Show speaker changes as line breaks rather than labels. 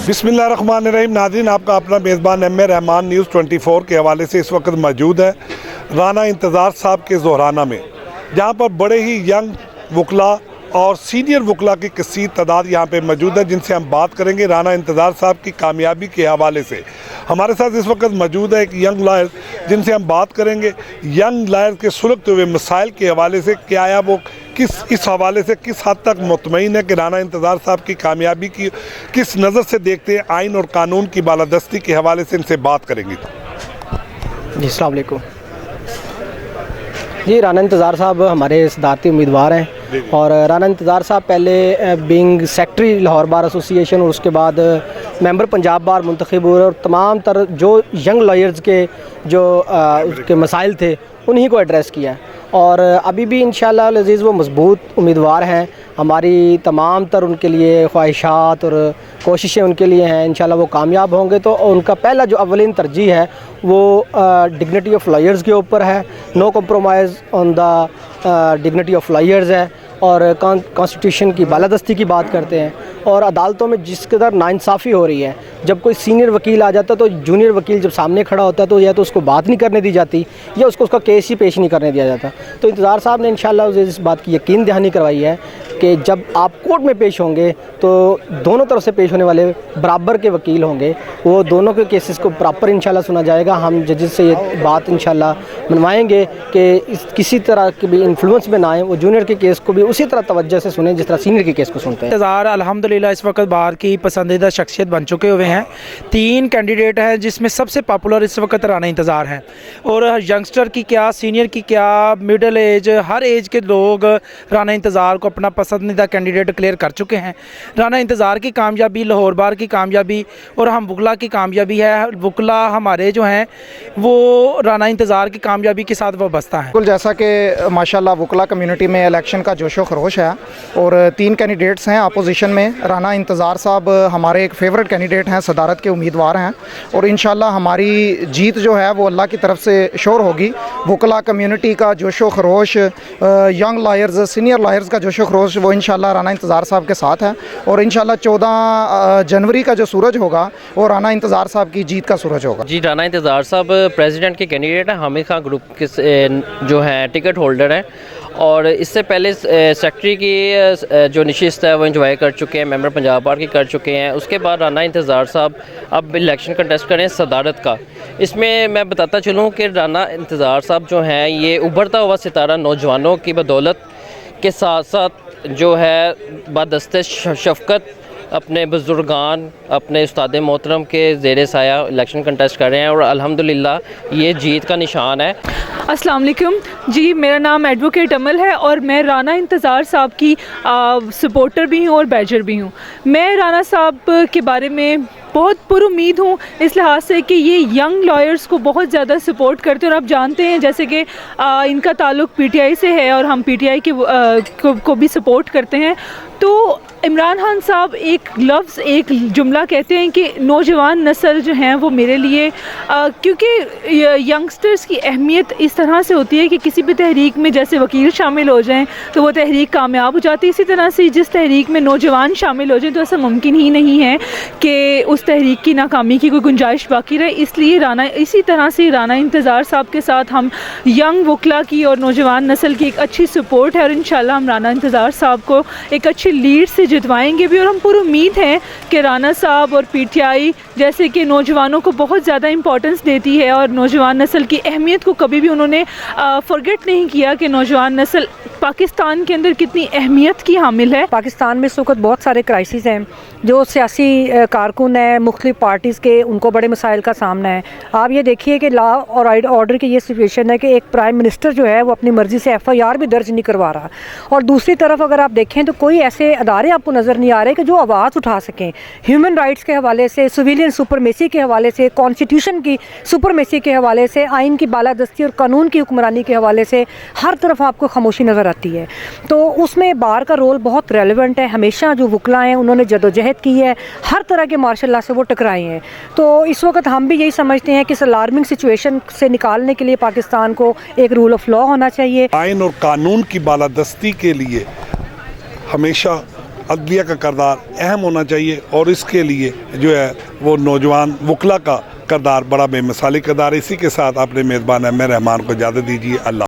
बिस्मिल्लाहिर्रहमानिर्रहीम। नाज़रीन, आपका अपना मेज़बान एम ए रहमान न्यूज़ 24 के हवाले से इस वक्त मौजूद है राना इंतज़ार साहब के ज़ोहराना में, जहाँ पर बड़े ही यंग वकला और सीनियर वकला की कसीर तादाद यहाँ पे मौजूद है, जिनसे हम बात करेंगे राना इंतज़ार साहब की कामयाबी के हवाले से। हमारे साथ इस वक्त मौजूद है एक यंग लॉयर, जिनसे हम बात करेंगे यंग लॉयर के सुलगते हुए मसाइल के हवाले से। क्या आया वो इस हवाले से किस हद तक मुतमईन है कि राना इंतज़ार साहब की कामयाबी की किस नज़र से देखते हैं, आइन और कानून की बालादस्ती के हवाले से इनसे बात करेंगे।
जी अस्सलाम वालेकुम। जी, राना इंतज़ार साहब हमारे सदारती उम्मीदवार हैं और राना इंतज़ार साहब पहले being secretary Lahore bar association और उसके बाद मेंबर पंजाब बार मुंतखब हुए और तमाम तर जो यंग लॉयर्स के जो उसके मसाइल थे उन्हीं को एड्रेस किया और अभी भी इंशाअल्लाह अज़ीज़ वो मजबूत उम्मीदवार हैं। हमारी तमाम तर उनके लिए ख्वाहिशात और कोशिशें उनके लिए हैं। इंशाअल्लाह वो कामयाब होंगे तो उनका पहला जो अवलिन तरजीह है वो डिग्निटी ऑफ लॉयर्स के ऊपर है। No compromise on the dignity of lawyers है और कॉन्स्टिट्यूशन की बालादस्ती की बात करते हैं। और अदालतों में जिस कदर नाइंसाफ़ी हो रही है, जब कोई सीनियर वकील आ जाता है तो जूनियर वकील जब सामने खड़ा होता है तो या तो उसको बात नहीं करने दी जाती या उसको उसका केस ही पेश नहीं करने दिया जाता। तो इंतज़ार साहब ने इंशाअल्लाह इस बात की यकीन दहानी करवाई है कि जब आप कोर्ट में पेश होंगे तो दोनों तरफ से पेश होने वाले बराबर के वकील होंगे, वो दोनों के केसेस को प्रॉपर इंशाअल्लाह सुना जाएगा। हम जजेस से ये बात इंशाअल्लाह मनवाएंगे कि किसी तरह की भी इन्फ्लुएंस में ना आए, वो जूनियर के केस को भी उसी तरह तवज्जो से सुने जिस तरह सीनियर के केस को सुनते हैं।
इंतज़ार अल्हम्दुलिल्लाह इस वक्त बाहर की पसंदीदा शख्सियत बन चुके हुए हैं। 3 कैंडिडेट हैं जिसमें सबसे पॉपुलर इस वक्त राना इंतज़ार हैं और यंगस्टर की क्या, सीनियर की क्या, मिडल एज, हर एज के लोग राना इंतज़ार को अपना पसंदीदा कैंडिडेट क्लियर कर चुके हैं। राना इंतज़ार की कामयाबी लाहौर बार की कामयाबी और हम वकला की कामयाबी है। वकला हमारे जो हैं वो राना इंतज़ार की कामयाबी के साथ वाबस्ता हैं।
बिल्कुल, जैसा कि माशाल्लाह वकला कम्युनिटी में इलेक्शन का जोशो खरोश है और 3 कैंडिडेट्स हैं अपोजिशन में। राना इंतज़ार साहब हमारे एक फेवरेट कैंडिडेट हैं, सदारत के उम्मीदवार हैं और इंशाल्लाह हमारी जीत जो है वो अल्लाह की तरफ से श्योर होगी। वकला कम्युनिटी का जोशो खरोश, यंग लॉयर्स, सीनियर लॉयर्स का जोशो खरोश वो इंशाल्लाह राना इंतज़ार साहब के साथ है और इंशाल्लाह 14 जनवरी का जो सूरज होगा वो राना इंतज़ार साहब की जीत का सूरज होगा।
जी, राना इंतज़ार साहब प्रेसिडेंट के कैंडिडेट हैं, हामिद खान ग्रुप के जो हैं टिकट होल्डर हैं और इससे पहले सेक्रेटरी की जो नशिस्त है वो एंजॉय कर चुके हैं, मेंबर पंजाब बार की कर चुके हैं। उसके बाद राना इंतज़ार साहब अब इलेक्शन कंटेस्ट करें सदारत का। इसमें मैं बताता चलूँ कि राना इंतज़ार साहब जो हैं ये उभरता हुआ सितारा नौजवानों की बदौलत के साथ साथ जो है बदस्ते शफ़क़त अपने बुज़ुर्गान, अपने उस्ताद मोहतरम के ज़ेरे साया इलेक्शन कंटेस्ट कर रहे हैं और अल्हम्दुलिल्लाह ये जीत का निशान है।
अस्सलाम वालेकुम जी, मेरा नाम एडवोकेट अमल है और मैं राना इंतज़ार साहब की सपोर्टर भी हूँ और बैजर भी हूँ। मैं राना साहब के बारे में बहुत पुरुमीद हूँ इस लिहाज से कि ये यंग लॉयर्स को बहुत ज़्यादा सपोर्ट करते हैं और आप जानते हैं जैसे कि इनका ताल्लुक़ पीटीआई से है और हम पीटीआई के को भी सपोर्ट करते हैं। तो इमरान खान साहब एक लफ्ज़, एक जुमला कहते हैं कि नौजवान नस्ल जो हैं वो मेरे लिए क्योंकि यंगस्टर्स की अहमियत इस तरह से होती है कि किसी भी तहरीक में जैसे वकील शामिल हो जाएं तो वो तहरीक कामयाब हो जाती है। इसी तरह से जिस तहरीक में नौजवान शामिल हो जाएं तो ऐसा मुमकिन ही नहीं है कि उस तहरीक की नाकामी की कोई गुंजाइश बाकी रहे। इसलिए इसी तरह से राना इंतज़ार साहब के साथ हम यंग वकला की और नौजवान नस्ल की एक अच्छी सपोर्ट है और इंशाल्लाह हम राना इंतज़ार साहब को एक अच्छी लीड से जितवाएंगे भी। और हम पूरी उम्मीद है कि राना साहब और पीटीआई जैसे कि नौजवानों को बहुत ज़्यादा इंपॉर्टेंस देती है और नौजवान नस्ल की अहमियत को कभी भी उन्होंने फॉरगेट नहीं किया कि नौजवान नस्ल पाकिस्तान के अंदर कितनी अहमियत की हामिल है।
पाकिस्तान में इस वक्त बहुत सारे क्राइसिस हैं, जो सियासी कारकुन हैं मुख्तलिफ पार्टीज़ के, उनको बड़े मसाइल का सामना है। आप ये देखिए कि लॉ और ऑर्डर की ये सिचुएशन है कि एक प्राइम मिनिस्टर जो है वो अपनी मर्ज़ी से FIR भी दर्ज नहीं करवा रहा और दूसरी तरफ अगर आप देखें तो कोई ऐसे अदारे आपको नज़र नहीं आ रहे कि जो आवाज़ उठा सकें ह्यूमन राइट्स के हवाले से, सिविलियन सुपरमेसी के हवाले से, कॉन्स्टिट्यूशन की सुपरमेसी के हवाले से, आइन की बालादस्ती और कानून की हुक्मरानी के हवाले से हर तरफ आपको खामोशी नज़र आती है। तो उसमें बार का रोल बहुत रेलेवेंट है। हमेशा जो वकला हैं उन्होंने जदोजहद की है, हर तरह के मार्शल लॉ से वो टकराए हैं। तो इस वक्त हम भी यही समझते हैं कि इस अलार्मिंग सिचुएशन से निकालने के लिए पाकिस्तान को एक रूल ऑफ लॉ होना चाहिए।
आइन और कानून की बालादस्ती के लिए हमेशा अदलिया का किरदार अहम होना चाहिए और इसके लिए जो है वो नौजवान वकला का किरदार बड़ा बेमिसाली किरदार। इसी के साथ अपने मेज़बान एम ए रहमान को इजाज़त दीजिए। अल्लाह।